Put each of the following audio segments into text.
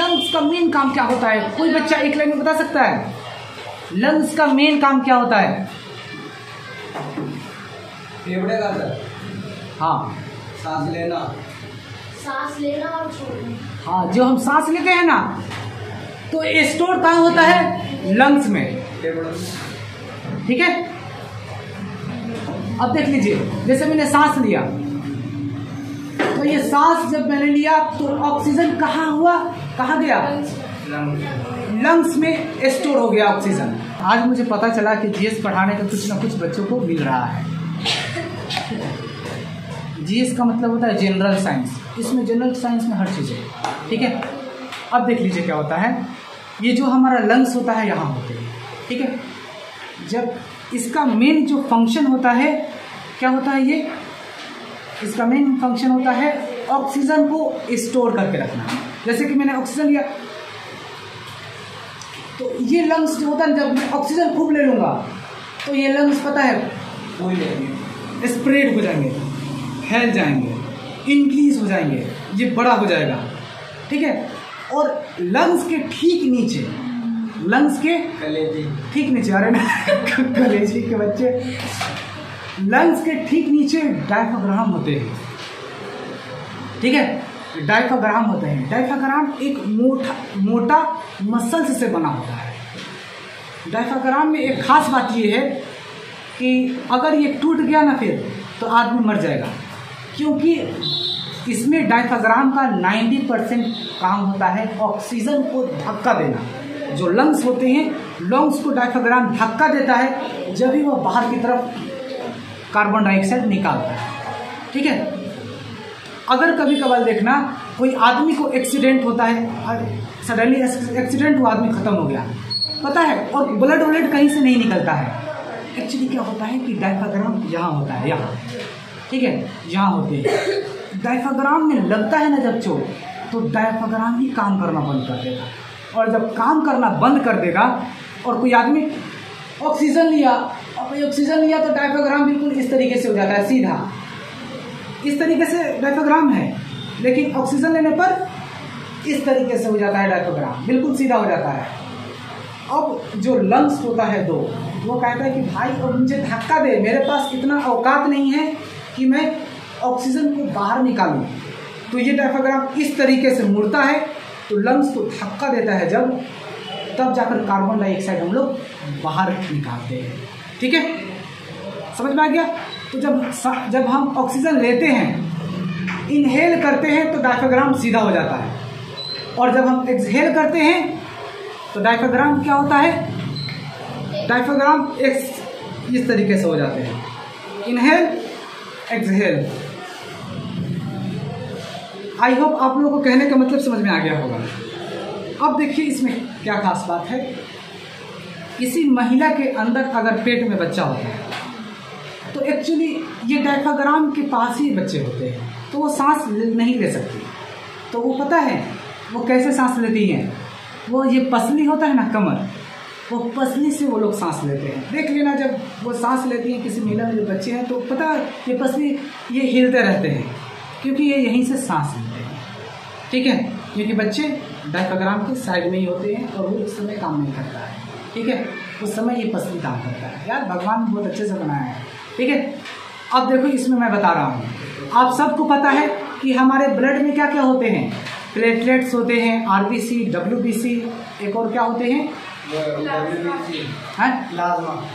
Lungs का main काम क्या होता है? कोई बच्चा एक लाइन में बता सकता है लंग्स का मेन काम क्या होता है? फेफड़े का अंदर हाँ, सांस लेना और छोड़ना। हाँ, जो हम सांस लेते हैं ना, तो स्टोर कहाँ होता है? लंग्स में। ठीक है, अब देख लीजिए, जैसे मैंने सांस लिया, तो ये सांस जब मैंने लिया तो ऑक्सीजन कहाँ हुआ, कहाँ गया? लंग्स में स्टोर हो गया ऑक्सीजन। आज मुझे पता चला कि जीएस पढ़ाने का कुछ ना कुछ बच्चों को मिल रहा है। जीएस का मतलब होता है जनरल साइंस, इसमें जनरल साइंस में हर चीज़ है। ठीक है, अब देख लीजिए क्या होता है। ये जो हमारा लंग्स होता है यहाँ होते हैं। ठीक है, जब इसका मेन जो फंक्शन होता है, क्या होता है ये? इसका मेन फंक्शन होता है ऑक्सीजन को स्टोर करके रखना। जैसे कि मैंने ऑक्सीजन लिया, तो ये लंग्स जो होता है, जब मैं ऑक्सीजन खूब ले लूँगा तो ये लंग्स पता है स्प्रेड हो जाएंगे, फैल जाएंगे, इंक्रीज हो जाएंगे, ये बड़ा हो जाएगा। ठीक है, और लंग्स के ठीक नीचे, लंग्स के ठीक नीचे, अरे ना कलेजी के बच्चे, लंग्स के ठीक नीचे डायफ्राम होते हैं। ठीक है, डायफ्राम होते हैं। डायफ्राम एक मोटा मसल्स से बना होता है। डायफ्राम में एक खास बात ये है कि अगर ये टूट गया ना फिर तो आदमी मर जाएगा, क्योंकि इसमें डायफ्राम का 90% काम होता है ऑक्सीजन को धक्का देना। जो लंग्स होते हैं, लंग्स को डायफ्राम धक्का देता है जब भी वह बाहर की तरफ कार्बन डाइऑक्साइड निकालता है। ठीक है, अगर कभी कभार देखना कोई आदमी को एक्सीडेंट होता है, सडनली एक्सीडेंट हुआ, आदमी खत्म हो गया, पता है, और ब्लड कहीं से नहीं निकलता है। एक्चुअली क्या होता है कि डायफ्राम यहाँ होता है, यहाँ। ठीक है, यहाँ होते हैं। डायफ्राम में लगता है ना जब चोट, तो डायफ्राम ही काम करना बंद कर देगा, और जब काम करना बंद कर देगा और कोई आदमी ऑक्सीजन लिया, तो डायफ्राम बिल्कुल इस तरीके से हो जाता है, सीधा इस तरीके से डायफ्राम है, लेकिन ऑक्सीजन लेने पर इस तरीके से हो जाता है डायफ्राम, बिल्कुल सीधा हो जाता है। अब जो लंग्स होता है दो, वो कहता है कि भाई अब मुझे धक्का दे, मेरे पास इतना औकात नहीं है कि मैं ऑक्सीजन को बाहर निकालूं। तो ये डायफ्राम इस तरीके से मुड़ता है, तो लंग्स को धक्का देता है जब, तब जाकर कार्बन डाइऑक्साइड हम लोग बाहर निकालते हैं। ठीक है, समझ में आ गया? तो जब हम ऑक्सीजन लेते हैं, इनहेल करते हैं, तो डायफ्राम सीधा हो जाता है, और जब हम एक्सहेल करते हैं तो डायफ्राम क्या होता है? डायफ्राम इस तरीके से हो जाते हैं, इनहेल एक्सहेल। आई होप आप लोगों को कहने का मतलब समझ में आ गया होगा। अब देखिए इसमें क्या खास बात है। किसी महिला के अंदर अगर पेट में बच्चा होता है, तो एक्चुअली ये डायफ्राम के पास ही बच्चे होते हैं, तो वो सांस नहीं ले सकती। तो वो पता है वो कैसे सांस लेती हैं? वो ये पसली होता है ना, कमर, वो पसली से वो लोग सांस लेते हैं। देख लेना, जब वो सांस लेती हैं किसी महिला में जो बच्चे हैं, तो पता है ये पसली ये हिलते रहते हैं, क्योंकि ये यहीं से सांस लेते हैं। ठीक है, क्योंकि बच्चे डायफ्राम के साइड में ही होते हैं और वो उस समय काम नहीं करता है। ठीक है, उस समय ये पसली काम करता है। यार भगवान ने बहुत अच्छे से बनाया है। ठीक है, अब देखो इसमें मैं बता रहा हूँ, आप सबको पता है कि हमारे ब्लड में क्या क्या होते हैं? प्लेटलेट्स होते हैं, आरबीसी, डब्ल्यूबीसी, एक और क्या होते हैं?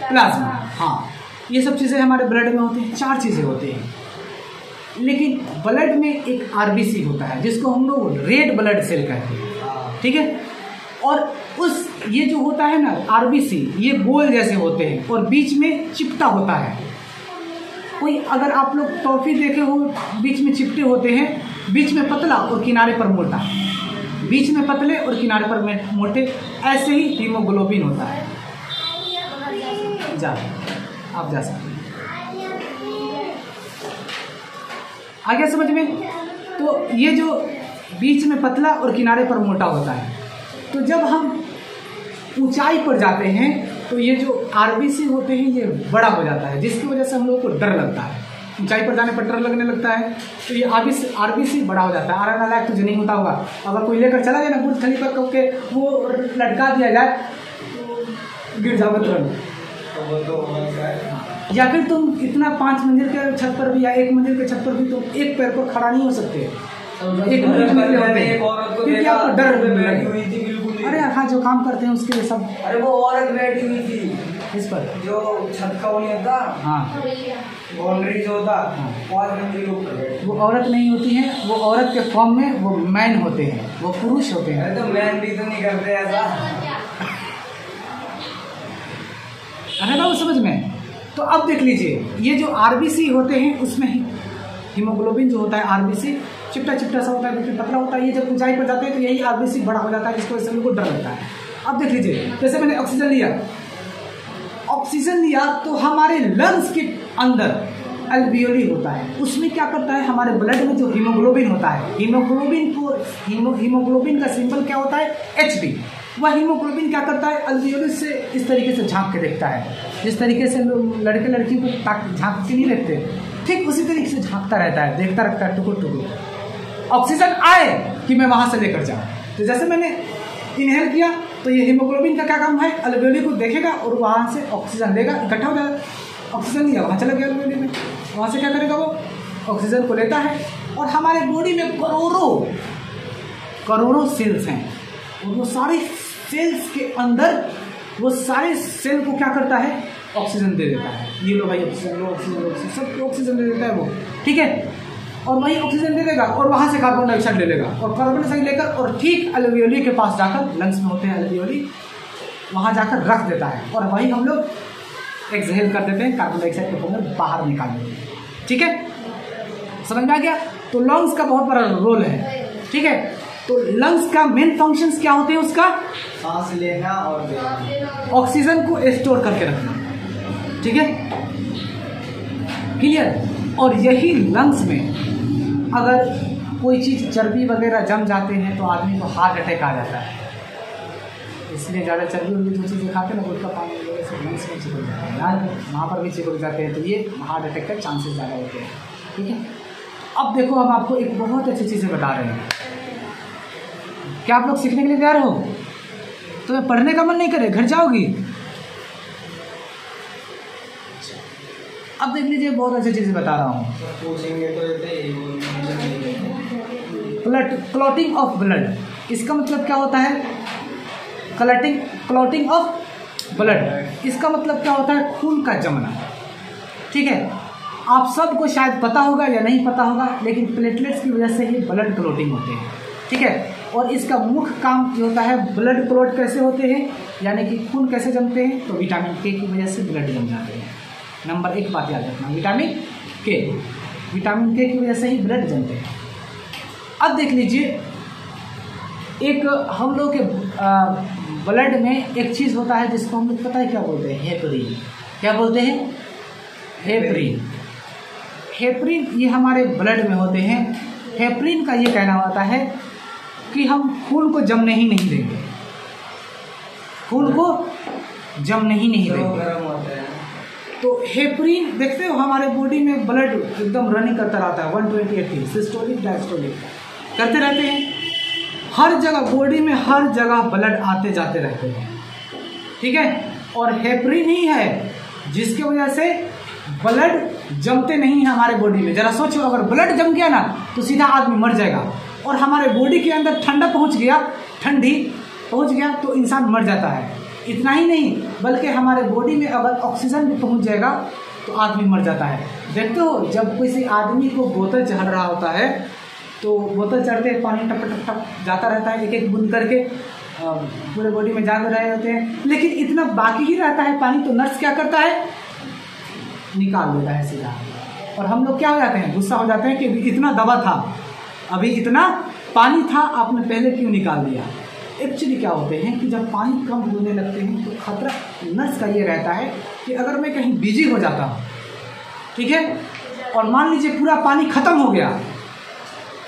प्लाज्मा। हाँ, ये सब चीज़ें हमारे ब्लड में होती हैं, 4 चीज़ें होती हैं। लेकिन ब्लड में एक आरबीसी होता है जिसको हम लोग रेड ब्लड सेल कहते हैं। ठीक है, और ये जो होता है ना आरबीसी, ये गोल जैसे होते हैं और बीच में चिपटा होता है। कोई अगर आप लोग टॉफी देखे हो, बीच में चिपटे होते हैं, बीच में पतला और किनारे पर मोटा, बीच में पतले और किनारे पर मोटे, ऐसे ही हीमोग्लोबिन होता है। आप जा सकते हैं। आ गया समझ में? तो ये जो बीच में पतला और किनारे पर मोटा होता है, तो जब हम ऊंचाई पर जाते हैं तो ये जो आरबीसी होते हैं ये बड़ा हो जाता है, जिसकी वजह से हम लोग को डर लगता है ऊंचाई पर जाने पर डर लगने लगता है, तो ये आरबीसी बड़ा हो जाता है। आरएनए लायक तुझे नहीं होता होगा, अगर कोई लेकर चला जाए ना बुर्ज खलीफा के वो लटका दिया जाए तो गिर जाओगे तुरंत। या फिर तुम इतना 5 मंजिल के छत पर भी या 1 मंजिल के छत पर भी तुम एक पैर पर खड़ा नहीं हो सकते, एक क्योंकि आपको डर हुई थी बिल्कुल। अरे हाँ, जो काम करते हैं उसके लिए सब। अरे वो औरत बैठी हुई थी इस पर जो छत का वो नहीं होता, हाँ बाउंड्री जो होता, 5 मंजिल ऊपर बैठी। वो औरत नहीं होती है, वो औरत के फॉर्म में वो मैन होते हैं, वो पुरुष होते हैं। अरे तो मैन भी तो नहीं करते ऐसा। अरे बाबू समझ में। तो अब देख लीजिए, ये जो आरबीसी होते हैं उसमें हीमोग्लोबिन जो होता है आरबीसी चिपटा सा होता है, बिल्कुल पतला होता है। ये जब ऊंचाई पर जाते हैं तो यही आरबीसी बड़ा हो जाता है, जिसको वजह से लोगों को डर लगता है। अब देख लीजिए, जैसे मैंने ऑक्सीजन लिया तो हमारे लंग्स के अंदर अल्वियोली होता है, उसमें क्या करता है, हमारे ब्लड में जो हीमोग्लोबिन होता है, हीमोग्लोबिन का सिंबल क्या होता है, Hb। वह हीमोग्लोबिन क्या करता है, अल्वियोली से इस तरीके से झांक के देखता है, जिस तरीके से लड़के लड़कियों को झांक के नहीं देखते, ठीक उसी तरीके से झांकता रहता है, देखता रहता है टुकुर टुकुर। ऑक्सीजन आए कि मैं वहां से लेकर जाऊं। तो जैसे मैंने इनहेल किया तो ये हीमोग्लोबिन का क्या काम है, अल्वियोली को देखेगा और वहां से ऑक्सीजन लेगा, इकट्ठा हो जाएगा। ऑक्सीजन लिया, वहां चला गया अल्वियोली में, वहां से क्या करेगा, वो ऑक्सीजन को लेता है। और हमारे बॉडी में करोड़ों सेल्स हैं, और वो सारे सेल्स के अंदर वो सारे सेल को क्या करता है, ऑक्सीजन दे देता है। ये लो भाई ऑक्सीजन, लो ऑक्सीजन, सबको ऑक्सीजन दे देता है वो, ठीक है। और वही ऑक्सीजन दे देगा और वहां से कार्बन डाइऑक्साइड ले लेगा, और कार्बन डाइऑक्साइड लेकर और ठीक अल्वियोली के पास जाकर, लंग्स में होते हैं अल्वियोली, वहां जाकर रख देता है, और वही हम लोग एक्सहेल कर देते हैं, कार्बन डाइऑक्साइड को हम बाहर निकाल देते हैं, ठीक है। समझ में आ गया। तो लंग्स का बहुत बड़ा रोल है, ठीक है। तो लंग्स का मेन फंक्शंस क्या होते हैं, उसका सांस लेना और देना, ऑक्सीजन को स्टोर करके रखना, ठीक है, क्लियर। और यही लंग्स में अगर कोई चीज़ चर्बी वगैरह जम जाते हैं तो आदमी को हार्ट अटैक आ जाता है। इसलिए ज़्यादा चर्बी वाली जो चीज़ें खाते हैं ना, गुटखा पानी वगैरह से लंग्स में चिपक जाते हैं यार, वहाँ पर भी चिपक जाते हैं, तो ये हार्ट अटैक का चांसेस ज़्यादा होते हैं, ठीक है। अब देखो, हम आपको एक बहुत अच्छी चीज़ें बता रहे हैं। क्या आप लोग सीखने के लिए तैयार हो? तुम्हें पढ़ने का मन नहीं करे, घर जाओगी? अब देख लीजिए, बहुत अच्छी चीज़ें बता रहा हूँ। पूछेंगे तो क्लॉटिंग ऑफ ब्लड, इसका मतलब क्या होता है, क्लॉटिंग ऑफ ब्लड, इसका मतलब क्या होता है, खून का जमना, ठीक है। आप सबको शायद पता होगा या नहीं पता होगा, लेकिन प्लेटलेट्स की वजह से ही ब्लड क्लॉटिंग होते हैं, ठीक है। और इसका मुख्य काम जो होता है, ब्लड क्लॉट कैसे होते हैं, यानी कि खून कैसे जमते हैं, तो विटामिन के की वजह से ब्लड जम जाते हैं। नंबर 1 बात याद रखना, विटामिन के की वजह से ही ब्लड जमते हैं। अब देख लीजिए, एक हम लोग के ब्लड में एक चीज़ होता है जिसको हम लोग पता है क्या बोलते हैं, हेपरिन। क्या बोलते हैं, हेपरिन ये हमारे ब्लड में होते हैं। हेपरिन का ये कहना होता है कि हम खून को जमने ही नहीं देंगे, खून को जमने ही नहीं देंगे। तो हेपरिन देखते हो, हमारे बॉडी में ब्लड एकदम रनिंग करता रहता है, 120 सिस्टोलिक डायस्टोलिक करते रहते हैं, हर जगह बॉडी में हर जगह ब्लड आते जाते रहते हैं, ठीक है। और हेपरिन ही है जिसकी वजह से ब्लड जमते नहीं है हमारे बॉडी में। जरा सोचो, अगर ब्लड जम गया ना तो सीधा आदमी मर जाएगा, और हमारे बॉडी के अंदर ठंडी पहुंच गया तो इंसान मर जाता है। इतना ही नहीं, बल्कि हमारे बॉडी में अगर ऑक्सीजन भी पहुंच जाएगा तो आदमी मर जाता है। देखते हो, जब किसी आदमी को बोतल चढ़ रहा होता है तो बोतल चढ़ते पानी टप टप टप जाता रहता है, एक एक बूंद करके पूरे बॉडी में जा रहे होते हैं, लेकिन इतना बाकी ही रहता है पानी, तो नर्स क्या करता है, निकाल देता है सीधा। और हम लोग क्या हो जाते हैं, गुस्सा हो जाते हैं कि इतना दवा था, अभी इतना पानी था, आपने पहले क्यों निकाल दिया। एक्चुअली क्या होते हैं कि जब पानी कम होने लगते हैं तो खतरा नर्स का ये रहता है कि अगर मैं कहीं बिजी हो जाता हूँ, ठीक है, और मान लीजिए पूरा पानी खत्म हो गया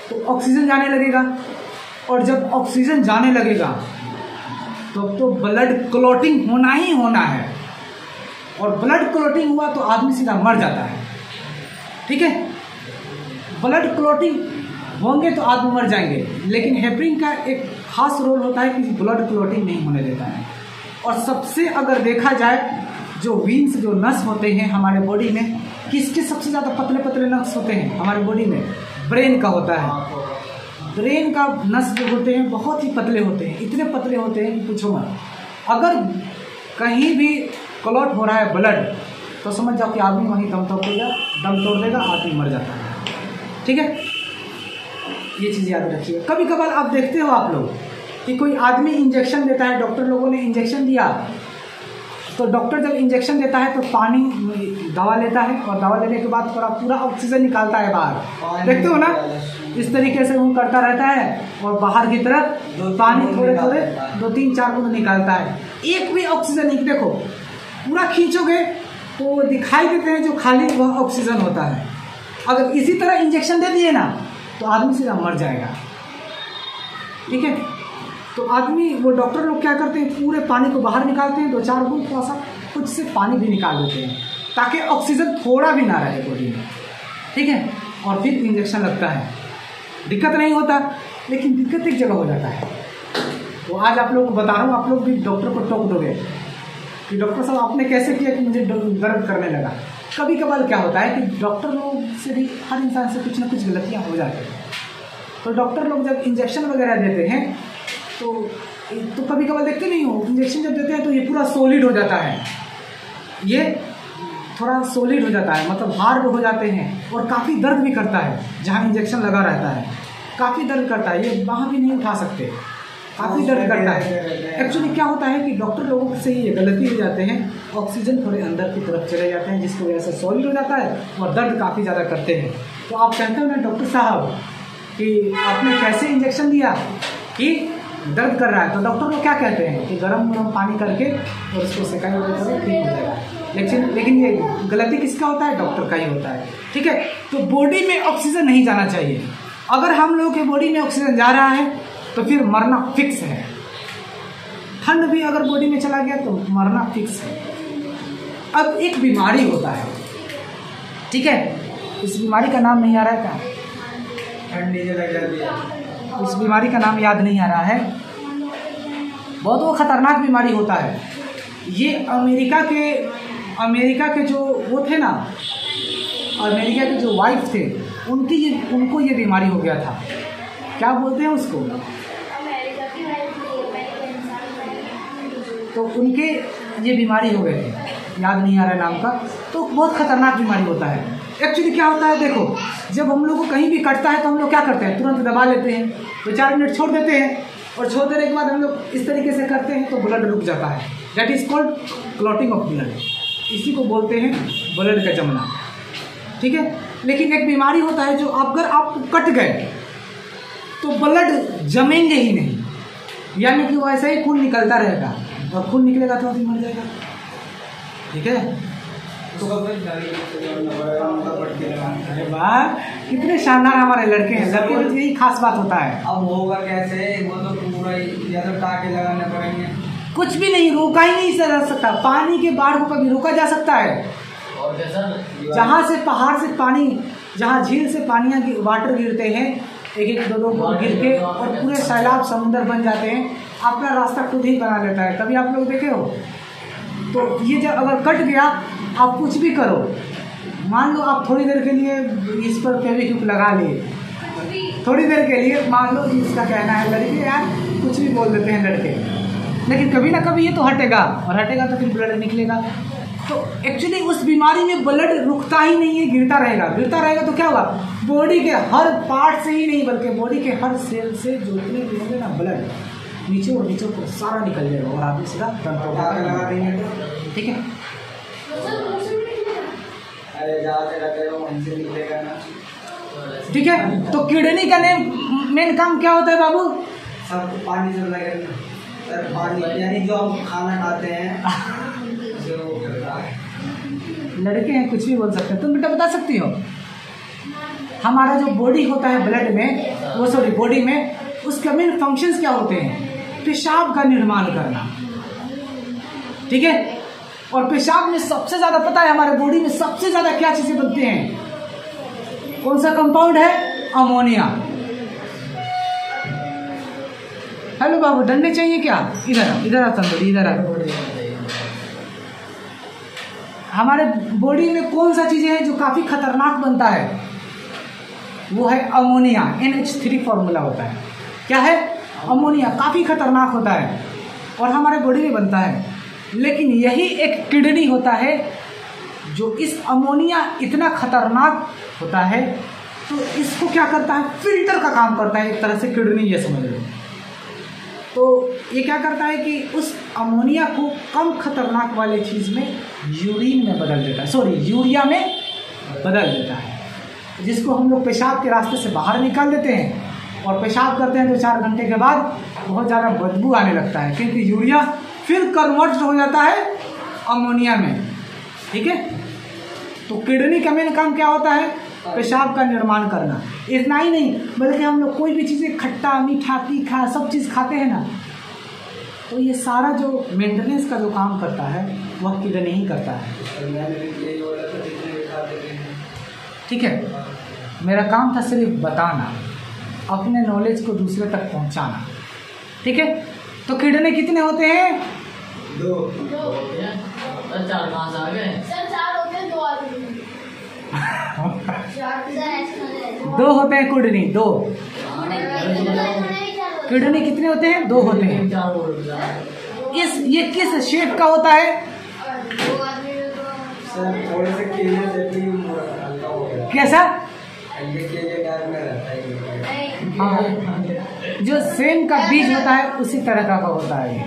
तो ऑक्सीजन जाने लगेगा, और जब ऑक्सीजन जाने लगेगा तो ब्लड क्लॉटिंग होना ही होना है, और ब्लड क्लॉटिंग हुआ तो आदमी सीधा मर जाता है। ठीक है। ब्लड क्लॉटिंग होंगे तो आदमी मर जाएंगे, लेकिन हेपरिन का एक खास रोल होता है कि ब्लड क्लॉटिंग नहीं होने देता है। और सबसे अगर देखा जाए जो वीन्स, जो नस होते हैं हमारे बॉडी में, किसके सबसे ज़्यादा पतले पतले नस होते हैं हमारे बॉडी में? ब्रेन का होता है। ब्रेन का नस जो होते हैं बहुत ही पतले होते हैं, इतने पतले होते हैं कि पूछो मत। अगर कहीं भी क्लॉट हो रहा है ब्लड, तो समझ जाओ कि आदमी वहीं दम तोड़ देगा, आदमी मर जाता है। ठीक है, ये चीज़ याद रखिए। कभी कभार आप देखते हो आप लोग कि कोई आदमी इंजेक्शन देता है, डॉक्टर लोगों ने इंजेक्शन दिया, तो डॉक्टर जब इंजेक्शन देता है तो पानी दवा लेता है, और दवा लेने के बाद पूरा ऑक्सीजन निकालता है बाहर। देखते हो ना, इस तरीके से वो करता रहता है, और बाहर की तरफ पानी थोड़े थोड़े 2-3-4 बूंद निकालता है। एक भी ऑक्सीजन नहीं, देखो पूरा खींचोगे तो दिखाई देते हैं जो खाली वह ऑक्सीजन होता है। अगर इसी तरह इंजेक्शन दे दिए ना तो आदमी सीधा मर जाएगा। ठीक है, तो आदमी, वो डॉक्टर लोग क्या करते हैं, पूरे पानी को बाहर निकालते हैं, 2-4 बूंद थोड़ा सा कुछ से पानी भी निकाल देते हैं, ताकि ऑक्सीजन थोड़ा भी ना रहे बॉडी में। ठीक है, और फिर इंजेक्शन लगता है, दिक्कत नहीं होता, लेकिन दिक्कत एक जगह हो जाता है। तो आज आप लोग को बता रहा हूँ, आप लोग भी डॉक्टर को टोक दोगे कि डॉक्टर साहब आपने कैसे किया कि मुझे दर्द करने लगा। कभी कभार क्या होता है कि डॉक्टर लोग से भी, हर इंसान से कुछ ना कुछ गलतियाँ हो जाती हैं। तो डॉक्टर लोग जब इंजेक्शन वगैरह देते हैं तो कभी कभार देखते नहीं हो, इंजेक्शन जब देते हैं तो ये पूरा सॉलिड हो जाता है, ये थोड़ा सॉलिड हो जाता है, मतलब हार्ड हो जाते हैं, और काफ़ी दर्द भी करता है। जहाँ इंजेक्शन लगा रहता है काफ़ी दर्द करता है, ये बाहर भी नहीं उठा सकते, काफ़ी दर्द करता है। एक्चुअली क्या होता है कि डॉक्टर लोगों से ये गलती हो जाते हैं, ऑक्सीजन थोड़े अंदर की तरफ चले जाते हैं, जिसकी वजह से सॉलिड हो जाता है और दर्द काफ़ी ज़्यादा करते हैं। तो आप कहते हो ना डॉक्टर साहब कि आपने कैसे इंजेक्शन दिया कि दर्द कर रहा है, तो डॉक्टर लोग क्या कहते हैं कि गर्म पानी करके और उसको सिकाई करो, ठीक हो जाएगा। लेकिन ये गलती किसका होता है? डॉक्टर का ही होता है। ठीक है, तो बॉडी में ऑक्सीजन नहीं जाना चाहिए। अगर हम लोगों के बॉडी में ऑक्सीजन जा रहा है तो फिर मरना फिक्स है। ठंड भी अगर बॉडी में चला गया तो मरना फिक्स है। अब एक बीमारी होता है, ठीक है, इस बीमारी का नाम नहीं आ रहा है क्या? ठंडी लग जाती है। इस बीमारी का नाम याद नहीं आ रहा है, बहुत वो खतरनाक बीमारी होता है। ये अमेरिका के जो वो थे ना, अमेरिका के जो वाइफ थे, उनको ये बीमारी हो गया था। क्या बोलते हैं उसको? तो उनके ये बीमारी हो गए थे, याद नहीं आ रहा है नाम का। तो बहुत खतरनाक बीमारी होता है। एक्चुअली क्या होता है, देखो जब हम लोग को कहीं भी कटता है तो हम लोग क्या करते हैं, तुरंत दबा लेते हैं, 2-4 मिनट छोड़ देते हैं, और छोड़ देने के बाद हम लोग इस तरीके से करते हैं तो ब्लड रुक जाता है। That is called clotting of blood. इसी को बोलते हैं ब्लड का जमना। ठीक है, लेकिन एक बीमारी होता है जो अगर आप कट गए तो ब्लड जमेंगे ही नहीं, यानी कि वो ऐसे ही खून निकलता रहेगा, और खून निकलेगा तो आदमी मर जाएगा। ठीक है, तो अरे वाह, कितने शानदार हमारे लड़के हैं। लड़के में यही खास बात होता है। अब होगा कैसे, वो तो पूरा या तो टाके लगाने पड़ेंगे। कुछ भी नहीं, रोका ही नहीं जा सकता। पानी के बाढ़ को कभी रोका जा सकता है? और कैसा, जहाँ से पहाड़ से पानी, जहाँ झील से पानियाँ वाटर गिरते हैं, 1-2 गिर के, और पूरे सैलाब समुद्र बन जाते हैं, अपना रास्ता खुद ही बना लेता है। कभी आप लोग देखे हो? तो ये जब अगर कट गया, आप कुछ भी करो, मान लो आप थोड़ी देर के लिए इस पर फेविक्विक लगा लिए, थोड़ी देर के लिए, मान लो इसका कहना है, लड़के यार कुछ भी बोल देते हैं लड़के, लेकिन कभी ना कभी ये तो हटेगा, और हटेगा तो फिर ब्लड निकलेगा। तो एक्चुअली उस बीमारी में ब्लड रुकता ही नहीं है, गिरता रहेगा। तो क्या होगा, बॉडी के हर पार्ट से ही नहीं बल्कि बॉडी के हर सेल से जितने भी होंगे ना ब्लड, नीचे और नीचे ऊपर सारा निकल जाएगा, और आदमी सीधा लगा देंगे। ठीक है, अरे जाते रहते हो, वहीं से निकलेगा ना। ठीक है। तो किडनी का मेन काम क्या होता है बाबू? सब पानी से लगेगा सर, पानी यानी जो हम खाना खाते हैं जो करता है। लड़के हैं, कुछ भी बोल सकते हैं। तुम बेटा बता सकती हो, हमारा जो बॉडी होता है ब्लड में, वो सॉरी बॉडी में, उसके मेन फंक्शंस क्या होते हैं? पेशाब का निर्माण करना। ठीक है, और पेशाब में सबसे ज़्यादा पता है हमारे बॉडी में सबसे ज़्यादा क्या चीज़ें बनते हैं? कौन सा कंपाउंड है? अमोनिया। हेलो बाबू, डंडे चाहिए क्या? इधर आ तंदूरी, इधर आ। हमारे बॉडी में कौन सा चीजें हैं जो काफी खतरनाक बनता है? वो है अमोनिया। NH3 फॉर्मूला होता है। क्या है? अमोनिया काफी खतरनाक होता है और हमारे बॉडी में बनता है। लेकिन यही एक किडनी होता है जो इस अमोनिया इतना खतरनाक होता है तो इसको क्या करता है? फिल्टर का काम करता है एक तरह से किडनी, ये समझ लो। तो ये क्या करता है कि उस अमोनिया को कम खतरनाक वाले चीज़ में यूरिन में बदल देता है, सॉरी यूरिया में बदल देता है, जिसको हम लोग पेशाब के रास्ते से बाहर निकाल देते हैं और पेशाब करते हैं तो 4 घंटे के बाद बहुत ज़्यादा बदबू आने लगता है, क्योंकि यूरिया फिर कन्वर्ट हो जाता है अमोनिया में। ठीक है, तो किडनी का मेन काम क्या होता है? पेशाब का निर्माण करना। इतना ही नहीं बल्कि हम लोग कोई भी चीज़ें खट्टा मीठा तीखा सब चीज़ खाते हैं ना, तो ये सारा जो मेंटेनेंस का जो काम करता है वह किडनी ही करता है। ठीक है, मेरा काम था सिर्फ बताना, अपने नॉलेज को दूसरे तक पहुंचाना। ठीक है, तो किडनी कितने होते हैं? 2। 4-5 आ गए सर 4 होते हैं, 2 आदमी 2 होते हैं किडनी, 2। किडनी कितने होते हैं? 2 होते हैं। ये किस शेप का होता है? सर थोड़े से केले जैसे हल्का हो गया। कैसा? ये केले टाइप में रहता है। हाँ, जो सेम का बीज होता है उसी तरह का होता है ये।